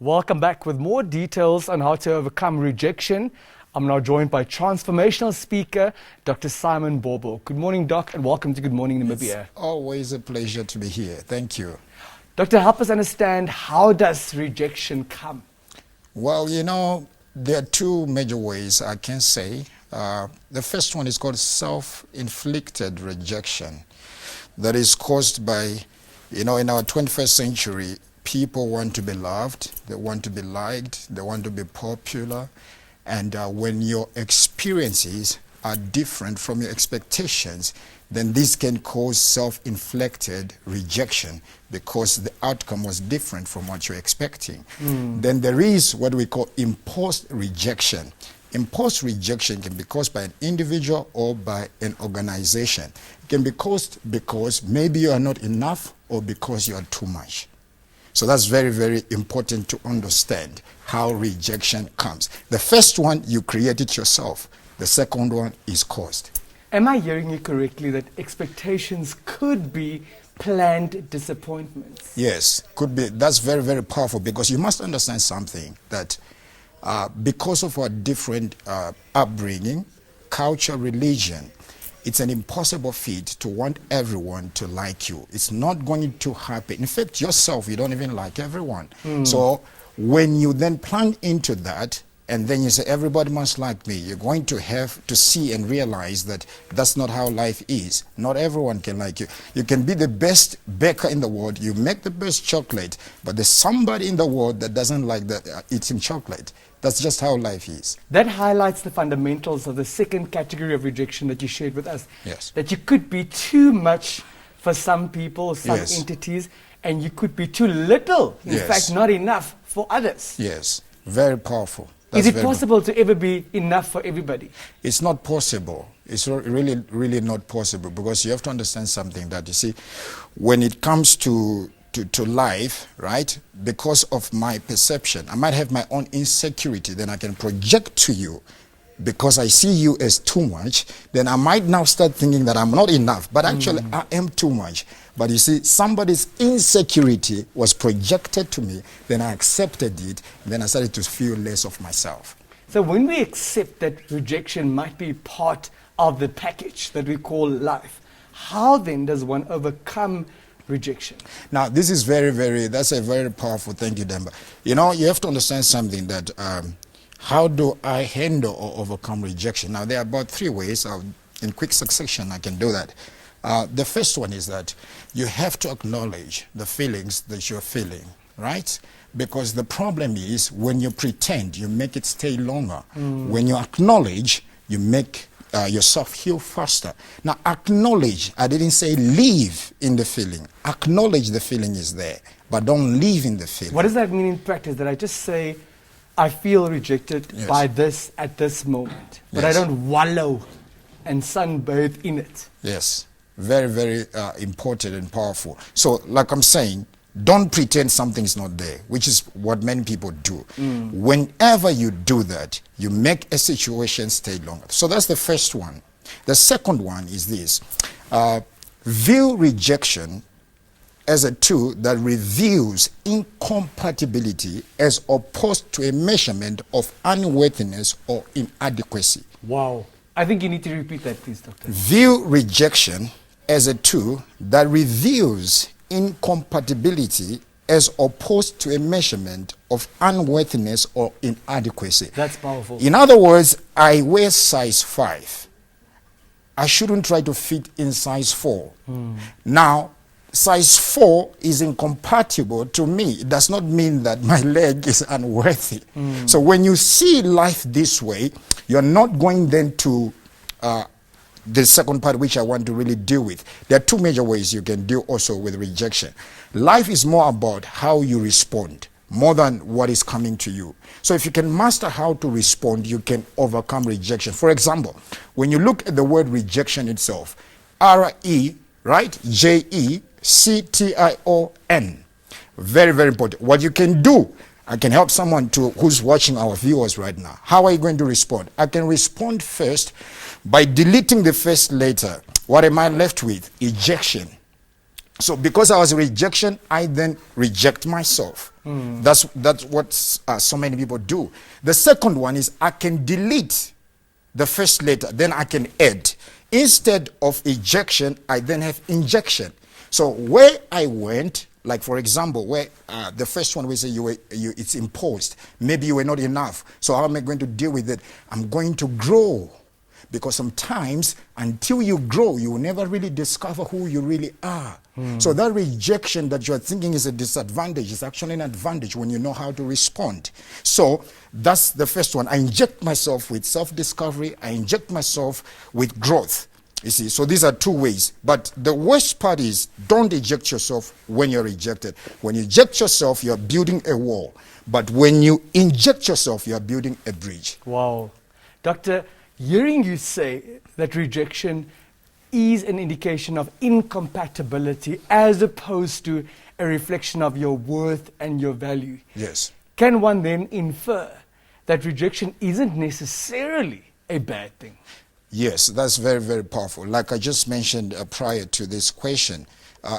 Welcome back with more details on how to overcome rejection. I'm now joined by transformational speaker, Dr. Simon Bobo. Good morning, Doc, and welcome to Good Morning Namibia. It's always a pleasure to be here. Thank you. Doctor, help us understand, how does rejection come? Well, there are two major ways I can say. The first one is called self-inflicted rejection. That is caused by, in our 21st century, people want to be loved, they want to be liked, they want to be popular. And when your experiences are different from your expectations, then this can cause self-inflicted rejection because the outcome was different from what you're expecting. Then there is what we call imposed rejection. Imposed rejection can be caused by an individual or by an organization. It can be caused because maybe you are not enough or because you are too much. So that's very, very important to understand how rejection comes. The first one, you create it yourself. The second one is caused. Am I hearing you correctly that expectations could be planned disappointments? Yes, could be. That's very, very powerful because you must understand something, that because of our different upbringing, culture, religion, it's an impossible feat to want everyone to like you. It's not going to happen. In fact, yourself, you don't even like everyone. So when you then plunge into that, and then you say, everybody must like me, you're going to have to see and realize that that's not how life is. Not everyone can like you. You can be the best baker in the world, you make the best chocolate, but there's somebody in the world that doesn't like that eating chocolate. That's just how life is. That highlights the fundamentals of the second category of rejection that you shared with us. Yes. That you could be too much for some people, some Yes. entities, and you could be too little, in Yes. fact, not enough for others. Yes, very powerful. Is it possible to ever be enough for everybody? It's not possible. It's really, really not possible, because you have to understand something, that you see, when it comes to life, right, because of my perception, I might have my own insecurity, then I can project to you. Because I see you as too much, then I might now start thinking that I'm not enough, but actually I am too much. But you see, somebody's insecurity was projected to me, then I accepted it, and then I started to feel less of myself. So when we accept that rejection might be part of the package that we call life, how then does one overcome rejection? Now, this is that's a very powerful, thank you, Demba. You have to understand something, that how do I handle or overcome rejection? Now, there are about three ways. In quick succession, I can do that. The first one is that you have to acknowledge the feelings that you're feeling, right? Because the problem is, when you pretend, you make it stay longer. When you acknowledge, you make yourself heal faster. Now, acknowledge, I didn't say live in the feeling. Acknowledge the feeling is there, but don't live in the feeling. What does that mean in practice? That I just say, I feel rejected Yes. by this at this moment, but Yes. I don't wallow and sunbathe in it. Yes, very, very important and powerful. So, like I'm saying, don't pretend something's not there, which is what many people do. Whenever you do that, you make a situation stay longer. So that's the first one. The second one is this. View rejection as a tool that reveals incompatibility as opposed to a measurement of unworthiness or inadequacy. Wow. I think you need to repeat that, please, Doctor. View rejection as a tool that reveals incompatibility as opposed to a measurement of unworthiness or inadequacy. That's powerful. In other words, I wear size 5. I shouldn't try to fit in size 4. Now, size 4 is incompatible to me. It does not mean that my leg is unworthy. So when you see life this way, you're not going then to the second part, which I want to really deal with. There are two major ways you can deal also with rejection. Life is more about how you respond, more than what is coming to you. So if you can master how to respond, you can overcome rejection. For example, when you look at the word rejection itself, R-E, right, J-E-C-T-I-O-N. Very, very important. What you can do, I can help someone who's watching our viewers right now. How are you going to respond? I can respond first by deleting the first letter. What am I left with? Ejection. So because I was rejection, I then reject myself. That's what so many people do. The second one is I can delete the first letter, then I can add. Instead of ejection, I then have injection. So where I went, like for example, where the first one we say it's imposed. Maybe you were not enough. So how am I going to deal with it? I'm going to grow. Because sometimes until you grow, you will never really discover who you really are. So that rejection that you're thinking is a disadvantage is actually an advantage when you know how to respond. So that's the first one. I inject myself with self-discovery. I inject myself with growth. You see, so these are two ways. But the worst part is don't eject yourself when you're rejected. When you eject yourself, you're building a wall. But when you inject yourself, you're building a bridge. Wow. Doctor, hearing you say that rejection is an indication of incompatibility as opposed to a reflection of your worth and your value. Yes. Can one then infer that rejection isn't necessarily a bad thing? Yes, that's very, very powerful. Like I just mentioned prior to this question,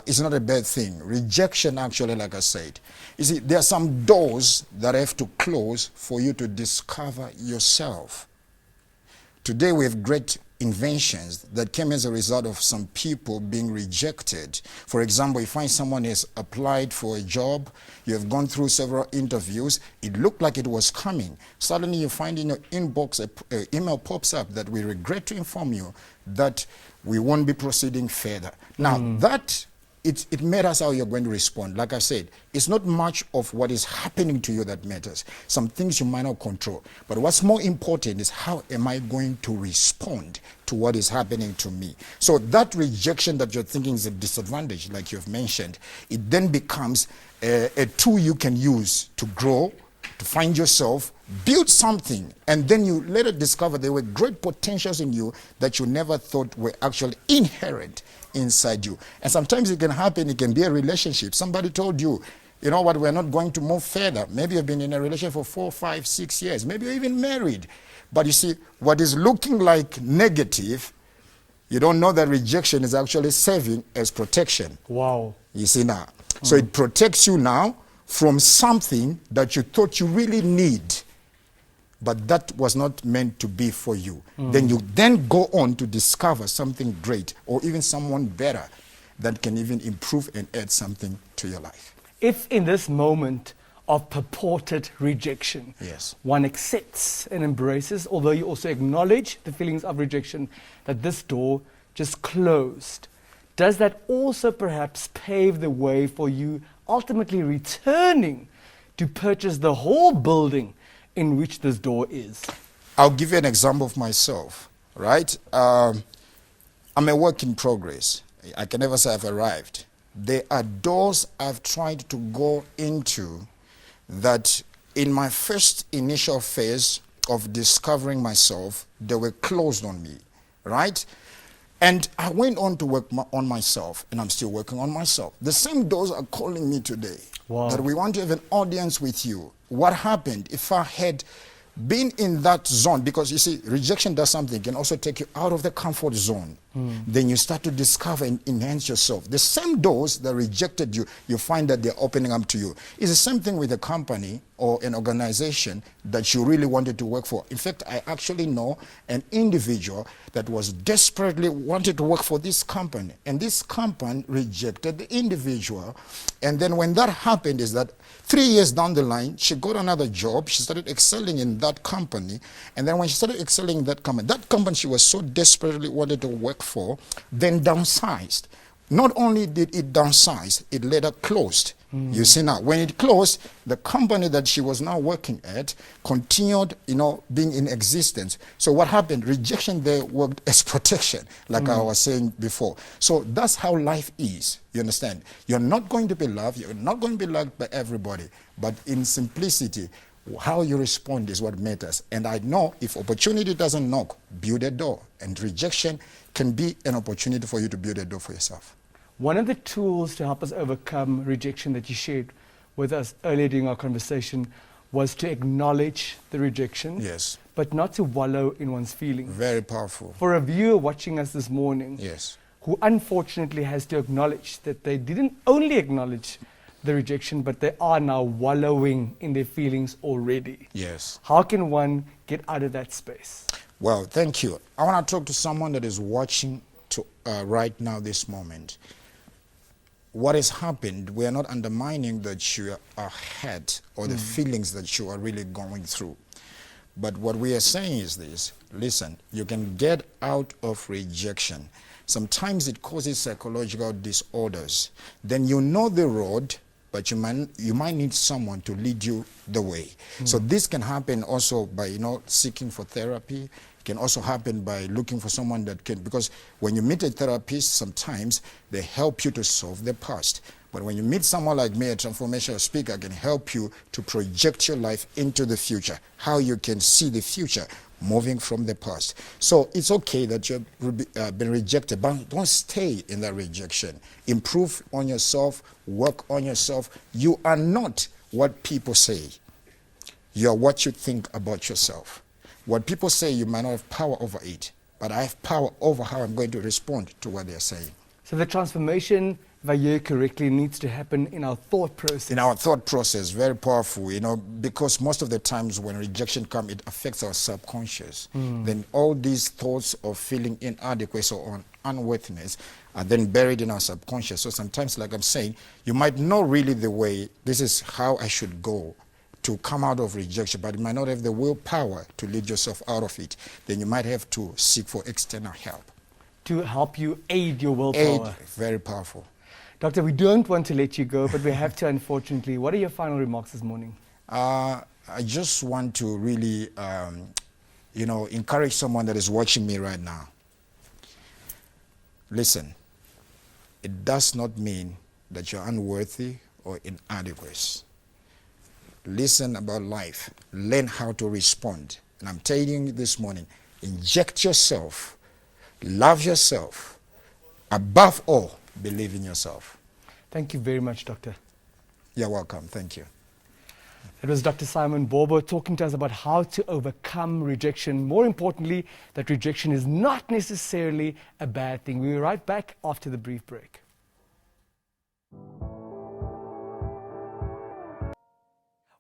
it's not a bad thing. Rejection, actually, like I said, you see, there are some doors that have to close for you to discover yourself. Today we have great inventions that came as a result of some people being rejected. For example, you find someone has applied for a job, you have gone through several interviews, it looked like it was coming. Suddenly you find in your inbox an email pops up that we regret to inform you that we won't be proceeding further. Now that it matters how you're going to respond. Like I said, it's not much of what is happening to you that matters. Some things you might not control. But what's more important is how am I going to respond to what is happening to me? So that rejection that you're thinking is a disadvantage, like you've mentioned, it then becomes a tool you can use to grow, to find yourself, build something, and then you later discover there were great potentials in you that you never thought were actually inherent inside you. And sometimes it can happen, it can be a relationship. Somebody told you, you know what, we're not going to move further. Maybe you've been in a relationship for 4, 5, 6 years. Maybe you're even married. But you see, what is looking like negative, you don't know that rejection is actually serving as protection. Wow. You see now. So it protects you now from something that you thought you really need, but that was not meant to be for you. Then you then go on to discover something great or even someone better that can even improve and add something to your life. If in this moment of purported rejection, Yes. one accepts and embraces, although you also acknowledge the feelings of rejection, that this door just closed, does that also perhaps pave the way for you ultimately returning to purchase the whole building in which this door is? I'll give you an example of myself, right? I'm a work in progress. I can never say I've arrived. There are doors I've tried to go into that in my first initial phase of discovering myself, they were closed on me, right? And I went on to work on myself, and I'm still working on myself. The same doors are calling me today. Wow. That we want to have an audience with you. What happened if I had been in that zone? Because you see, rejection does something. It can also take you out of the comfort zone. Then you start to discover and enhance yourself. The same doors that rejected you, you find that they're opening up to you. It's the same thing with a company or an organization that you really wanted to work for. In fact, I actually know an individual that was desperately wanted to work for this company. And this company rejected the individual. And then when that happened is that 3 years down the line, she got another job. She started excelling in that company. And then when she started excelling in that company she was so desperately wanted to work for, then downsized. Not only did it downsize, it later closed. You see now, when it closed, the company that she was now working at continued, being in existence. So what happened? Rejection there worked as protection, like I was saying before. So that's how life is. You understand? You're not going to be loved. You're not going to be loved by everybody. But in simplicity, how you respond is what matters. And I know if opportunity doesn't knock, build a door. And rejection can be an opportunity for you to build a door for yourself. One of the tools to help us overcome rejection that you shared with us earlier during our conversation was to acknowledge the rejection, Yes. but not to wallow in one's feelings. Very powerful. For a viewer watching us this morning, Yes. who unfortunately has to acknowledge that they didn't only acknowledge the rejection, but they are now wallowing in their feelings already. Yes. How can one get out of that space? Well, thank you. I want to talk to someone that is watching right now, this moment. What has happened, we are not undermining that you are hurt or the feelings that you are really going through. But what we are saying is this: listen, you can get out of rejection. Sometimes it causes psychological disorders. Then you know the road, but you might need someone to lead you the way. So this can happen also by seeking for therapy. It can also happen by looking for someone that can, because when you meet a therapist, sometimes they help you to solve the past. But when you meet someone like me, a transformational speaker, can help you to project your life into the future, how you can see the future moving from the past. So it's okay that you've been rejected, but don't stay in that rejection. Improve on yourself, work on yourself. You are not what people say. You are what you think about yourself. What people say, you might not have power over it, but I have power over how I'm going to respond to what they're saying. So the transformation, if I hear correctly, needs to happen in our thought process. In our thought process, very powerful, because most of the times when rejection comes, it affects our subconscious. Then all these thoughts of feeling inadequate or unworthiness are then buried in our subconscious. So sometimes, like I'm saying, you might know really the way, this is how I should go to come out of rejection, but you might not have the willpower to lead yourself out of it. Then you might have to seek for external help. To help you aid your willpower. Very powerful. Doctor, we don't want to let you go, but we have to, unfortunately. What are your final remarks this morning? I just want to really, encourage someone that is watching me right now. Listen, it does not mean that you're unworthy or inadequate. Listen about life. Learn how to respond. And I'm telling you this morning, inject yourself, love yourself. Above all, believe in yourself. Thank you very much, Doctor. You're welcome. Thank you. It was Dr. Simon Bobo talking to us about how to overcome rejection. More importantly, that rejection is not necessarily a bad thing. We'll be right back after the brief break.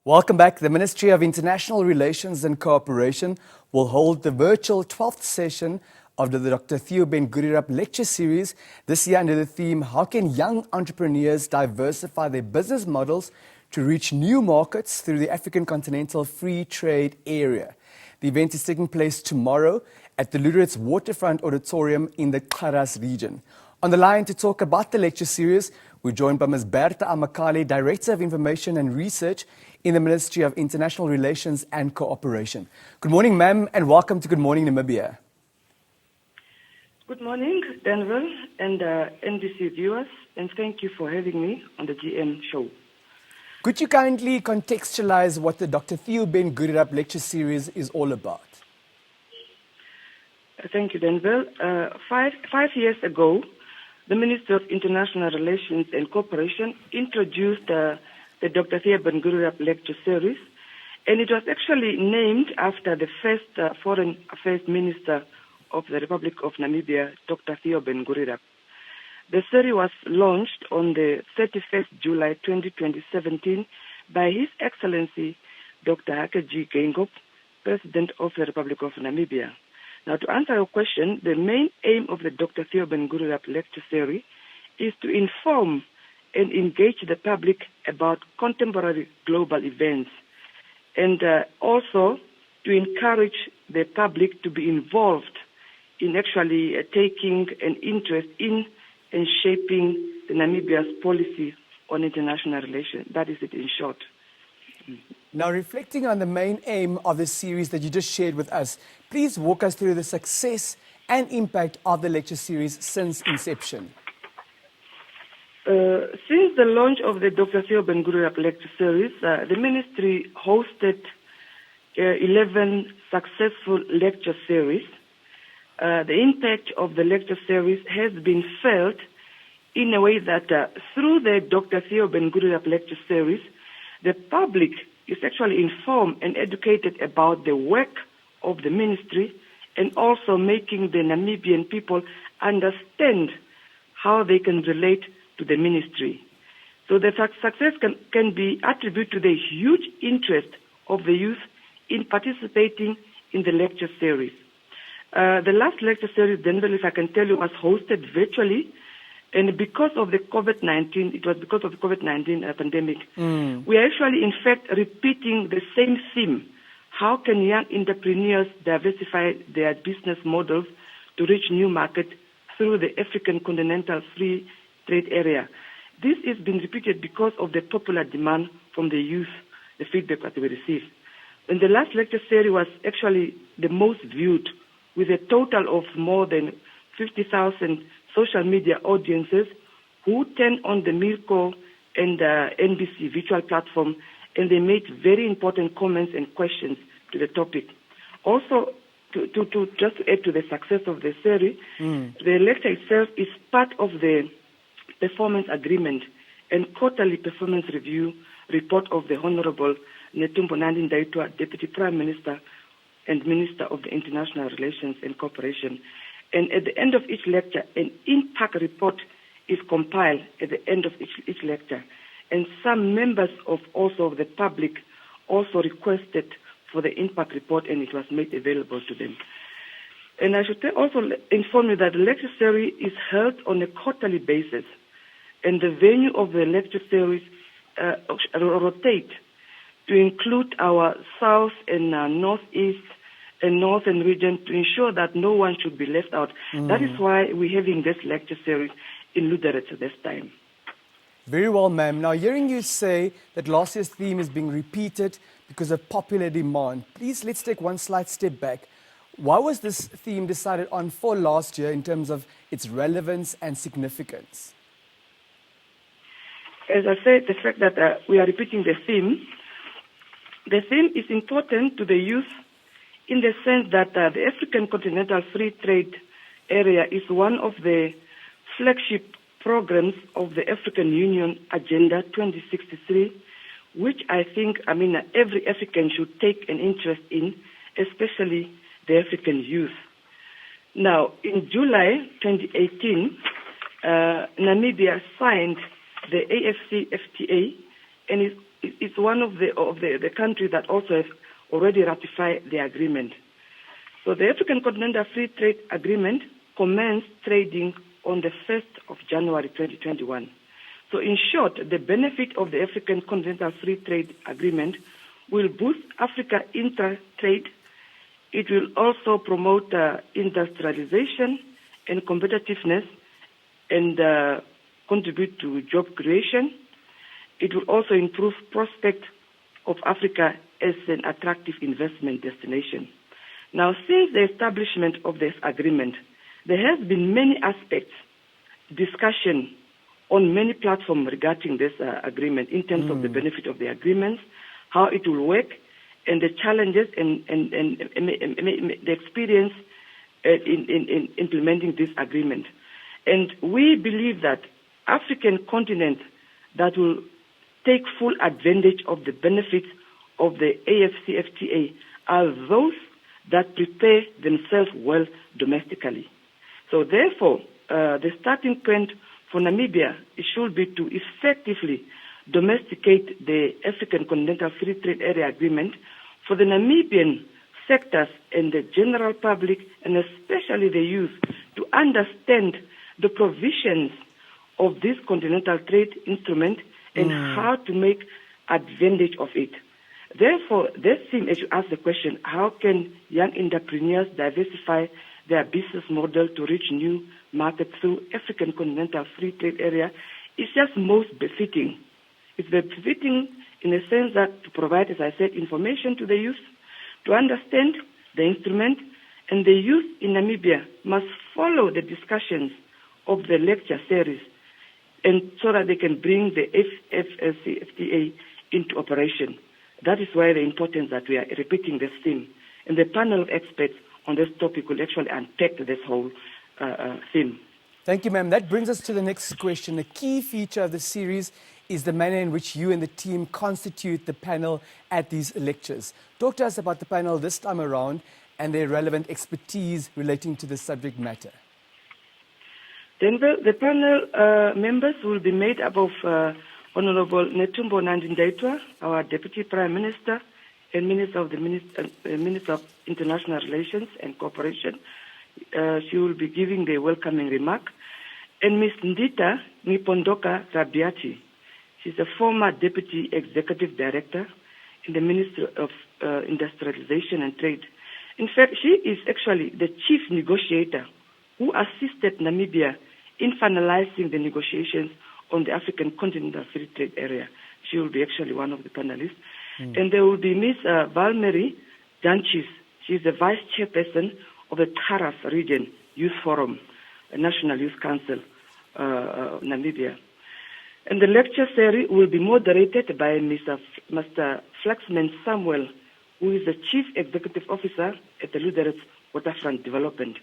Welcome back. The Ministry of International Relations and Cooperation will hold the virtual 12th session of the Dr. Theo Ben-Gurirup lecture series this year under the theme, How Can Young Entrepreneurs Diversify Their Business Models to Reach New Markets Through the African Continental Free Trade Area. The event is taking place tomorrow at the Luderitz Waterfront Auditorium in the Xaras region. On the line to talk about the lecture series, we're joined by Ms. Bertha Amakale, Director of Information and Research in the Ministry of International Relations and Cooperation. Good morning, ma'am, and welcome to Good Morning Namibia. Good morning, Denver and NBC viewers, and thank you for having me on the GM show. Could you kindly contextualize what the Dr. Theo Ben-Gurirup lecture series is all about? Thank you, Denver. Five years ago, the Ministry of International Relations and Cooperation introduced the Dr. Theo Ben-Gurirup lecture series, and it was actually named after the first Foreign Affairs Minister of the Republic of Namibia, Dr. Theo Ben-Gurirup. The series was launched on the 31st July 2017 by His Excellency Dr. Hakaji Geingob, President of the Republic of Namibia. Now, to answer your question, the main aim of the Dr. Theo Ben-Gurirup lecture series is to inform and engage the public about contemporary global events, and also to encourage the public to be involved in actually taking an interest in and shaping the Namibia's policy on international relations. That is it in short. Now, reflecting on the main aim of the series that you just shared with us, please walk us through the success and impact of the lecture series since inception. Since the launch of the Dr. Theo Ben-Gurirup lecture series, the ministry hosted 11 successful lecture series. The impact of the lecture series has been felt in a way that through the Dr. Theo Ben-Gurirup lecture series, the public is actually informed and educated about the work of the ministry, and also making the Namibian people understand how they can relate to the ministry. So the success can be attributed to the huge interest of the youth in participating in the lecture series. The last lecture series, Denver, if I can tell you, was hosted virtually, and because of the COVID-19, it was because of the COVID-19 pandemic. We are actually, in fact, repeating the same theme. How can young entrepreneurs diversify their business models to reach new markets through the African Continental Free Trade Area? This has been repeated because of the popular demand from the youth, the feedback that we received. And the last lecture series was actually the most viewed, with a total of more than 50,000 social media audiences who turned on the Mirko and the NBC virtual platform, and they made very important comments and questions to the topic. Also, to just to add to the success of the series, the lecture itself is part of the performance agreement and quarterly performance review report of the Honorable Netumbo Nandi-Ndaitwah, Deputy Prime Minister and Minister of the International Relations and Cooperation. And at the end of each lecture, an impact report is compiled at the end of each lecture. And some members of the public also requested for the impact report, and it was made available to them. And I should also inform you that the lecture series is held on a quarterly basis, and the venue of the lecture series rotate to include our south and northeast and northern region to ensure that no one should be left out. That is why we're having this lecture series in Lüderitz this time. Very well, ma'am. Now, hearing you say that last year's theme is being repeated because of popular demand, please let's take one slight step back. Why was this theme decided on for last year in terms of its relevance and significance? As I said, the fact that we are repeating the theme is important to the youth in the sense that the African Continental Free Trade Area is one of the flagship programs of the African Union Agenda 2063, which I think, every African should take an interest in, especially the African youth. Now, in July 2018, Namibia signed the AFCFTA, and it's one of the countries that also have already ratified the agreement. So the African Continental Free Trade Agreement commenced trading on the 1st of January 2021. So in short, the benefit of the African Continental Free Trade Agreement will boost Africa inter-trade. It will also promote industrialization and competitiveness and contribute to job creation. It will also improve prospects of Africa as an attractive investment destination. Now, since the establishment of this agreement, there has been many aspects, discussion on many platforms regarding this agreement in terms of the benefit of the agreements, how it will work, and the challenges and the experience in implementing this agreement. And we believe that African continent that will take full advantage of the benefits of the AFCFTA are those that prepare themselves well domestically. So therefore, the starting point for Namibia should be to effectively domesticate the African Continental Free Trade Area Agreement for the Namibian sectors and the general public, and especially the youth, to understand the provisions of this continental trade instrument and how to make advantage of it. Therefore, this theme, as you ask the question, how can young entrepreneurs diversify their business model to reach new markets through African Continental Free Trade Area, is just most befitting. It's befitting in the sense that to provide, as I said, information to the youth, to understand the instrument, and the youth in Namibia must follow the discussions of the lecture series, and so that they can bring the FTA into operation. That is why the importance that we are repeating this theme. And the panel of experts on this topic will actually unpack this whole theme. Thank you, ma'am. That brings us to the next question. A key feature of the series is the manner in which you and the team constitute the panel at these lectures. Talk to us about the panel this time around and their relevant expertise relating to the subject matter. Then the panel members will be made up of Honorable Netumbo Nandi-Ndaitwah, our Deputy Prime Minister and Minister of Minister of International Relations and Cooperation. She will be giving the welcoming remark. And Ms. Ndita Nipondoka Rabiati. She's a former Deputy Executive Director in the Ministry of Industrialization and Trade. In fact, she is actually the chief negotiator who assisted Namibia in finalizing the negotiations on the African Continental Free Trade Area. She will be actually one of the panelists. And there will be Ms. Valmeri Danchis. She's the Vice Chairperson of the Taras Region Youth Forum, a National Youth Council, Namibia. And the lecture series will be moderated by Mr. Flaxman Samuel, who is the Chief Executive Officer at the Lüderitz Waterfront Development.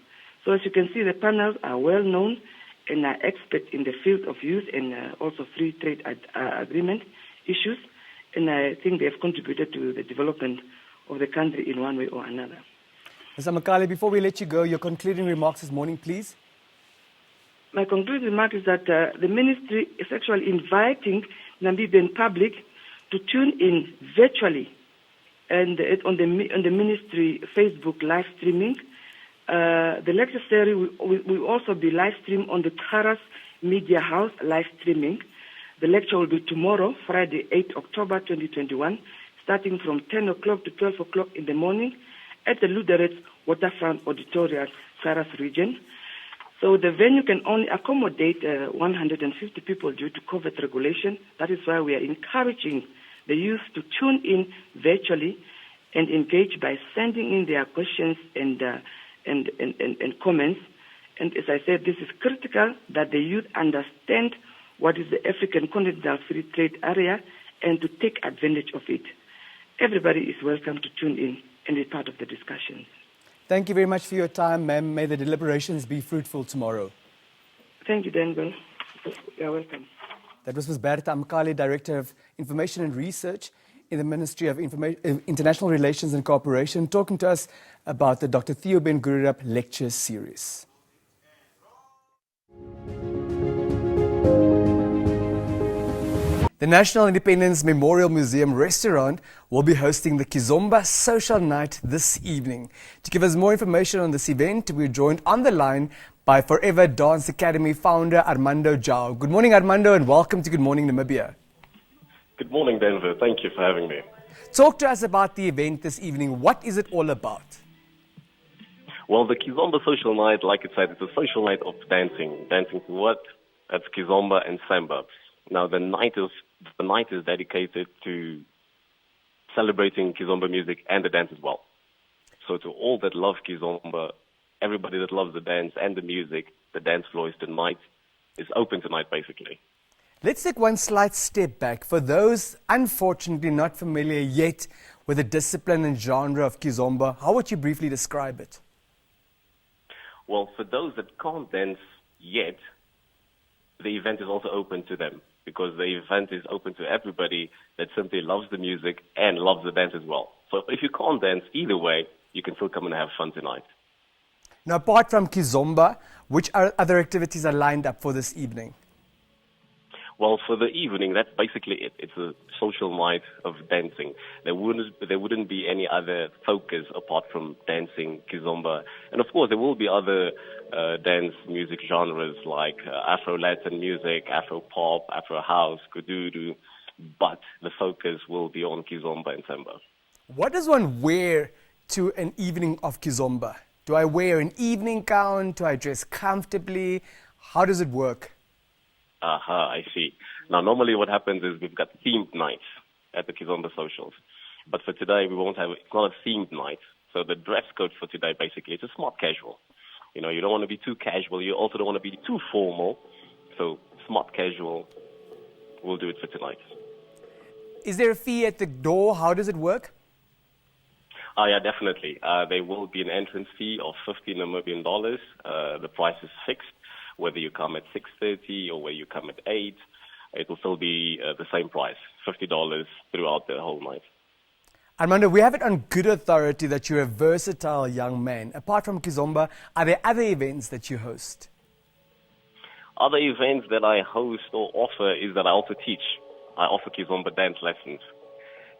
So as you can see, the panels are well known and are experts in the field of youth and also free trade agreement issues. And I think they have contributed to the development of the country in one way or another. Mr. Makali, before we let you go, your concluding remarks this morning, please. My concluding remark is that the ministry is actually inviting Namibian public to tune in virtually and on the ministry Facebook live streaming. The lecture series will also be live streamed on the Taras Media House live streaming. The lecture will be tomorrow, Friday, 8 October 2021, starting from 10 o'clock to 12 o'clock in the morning at the Lüderitz Waterfront Auditorium, Taras region. So the venue can only accommodate 150 people due to COVID regulation. That is why we are encouraging the youth to tune in virtually and engage by sending in their questions and comments. And as I said, this is critical that the youth understand what is the African Continental Free Trade Area and to take advantage of it. Everybody is welcome to tune in and be part of the discussions. Thank you very much for your time, ma'am. May the deliberations be fruitful tomorrow. Thank you, Denver. You're welcome. That was Ms. Bertha Amkali, Director of Information and Research in the Ministry of International Relations and Cooperation, talking to us about the Dr. Theo Ben Gurirup lecture series. The National Independence Memorial Museum restaurant will be hosting the Kizomba Social Night this evening. To give us more information on this event, we're joined on the line by Forever Dance Academy founder Armando Jao. Good morning, Armando, and welcome to Good Morning Namibia. Good morning, Denver. Thank you for having me. Talk to us about the event this evening. What is it all about? Well, the Kizomba Social Night, like it said, it's a social night of dancing. Dancing to what? That's Kizomba and Samba. Now, the night is dedicated to celebrating Kizomba music and the dance as well. So to all that love Kizomba, everybody that loves the dance and the music, the dance floor is tonight, is open tonight, basically. Let's take one slight step back. For those unfortunately not familiar yet with the discipline and genre of Kizomba, how would you briefly describe it? Well, for those that can't dance yet, the event is also open to them, because the event is open to everybody that simply loves the music and loves the dance as well. So if you can't dance, either way, you can still come and have fun tonight. Now, apart from Kizomba, which other activities are lined up for this evening? Well, for the evening, that's basically it. It's a social night of dancing. There wouldn't be any other focus apart from dancing, Kizomba. And of course, there will be other dance music genres like Afro-Latin music, Afro-pop, Afro-house, Kududu. But the focus will be on Kizomba and Samba. What does one wear to an evening of Kizomba? Do I wear an evening gown? Do I dress comfortably? How does it work? I see. Now, normally what happens is we've got themed nights at the Kizomba socials. But for today, we won't have, it's not a themed night. So the dress code for today, basically, it's a smart casual. You know, you don't want to be too casual. You also don't want to be too formal. So smart casual, we'll do it for tonight. Is there a fee at the door? How does it work? Yeah, definitely. There will be an entrance fee of $15 Namibian. The price is fixed. Whether you come at 6:30 or whether you come at 8, it will still be the same price, $50 throughout the whole night. Armando, we have it on good authority that you're a versatile young man. Apart from Kizomba, are there other events that you host? Other events that I host or offer is that I also teach. I offer Kizomba dance lessons.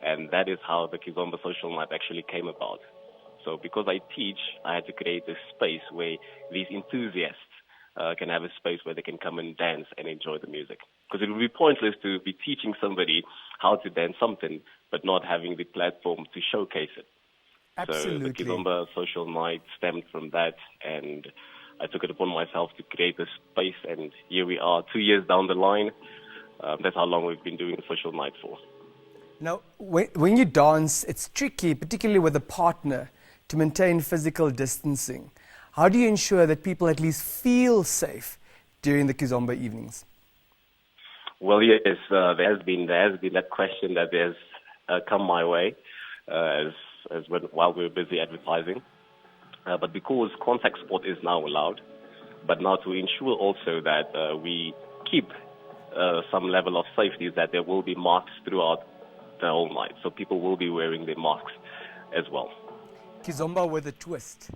And that is how the Kizomba Social Night actually came about. So because I teach, I had to create a space where these enthusiasts can have a space where they can come and dance and enjoy the music. Because it would be pointless to be teaching somebody how to dance something, but not having the platform to showcase it. Absolutely. So the Kizomba Social Night stemmed from that, and I took it upon myself to create a space, and here we are 2 years down the line. That's how long we've been doing the Social Night for. Now, when you dance, it's tricky, particularly with a partner, to maintain physical distancing. How do you ensure that people at least feel safe during the Kizomba evenings? Well, yes, there has been that question that has come my way while we were busy advertising. But because contact sport is now allowed, but now to ensure also that we keep some level of safety, that there will be masks throughout the whole night. So people will be wearing their masks as well. Kizomba with a twist.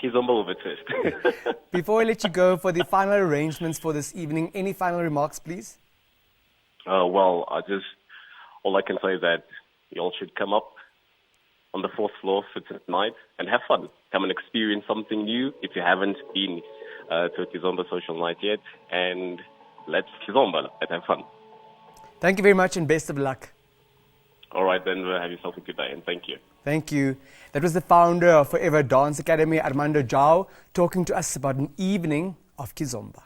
Kizomba with a twist. Before I let you go for the final arrangements for this evening, any final remarks, please? Well, all I can say is that you all should come up on the 4th floor for tonight and have fun. Come and experience something new if you haven't been to a Kizomba Social Night yet. And let's Kizomba, let's have fun. Thank you very much and best of luck. All right, then have yourself a good day and thank you. Thank you. That was the founder of Forever Dance Academy, Armando Jao, talking to us about an evening of Kizomba.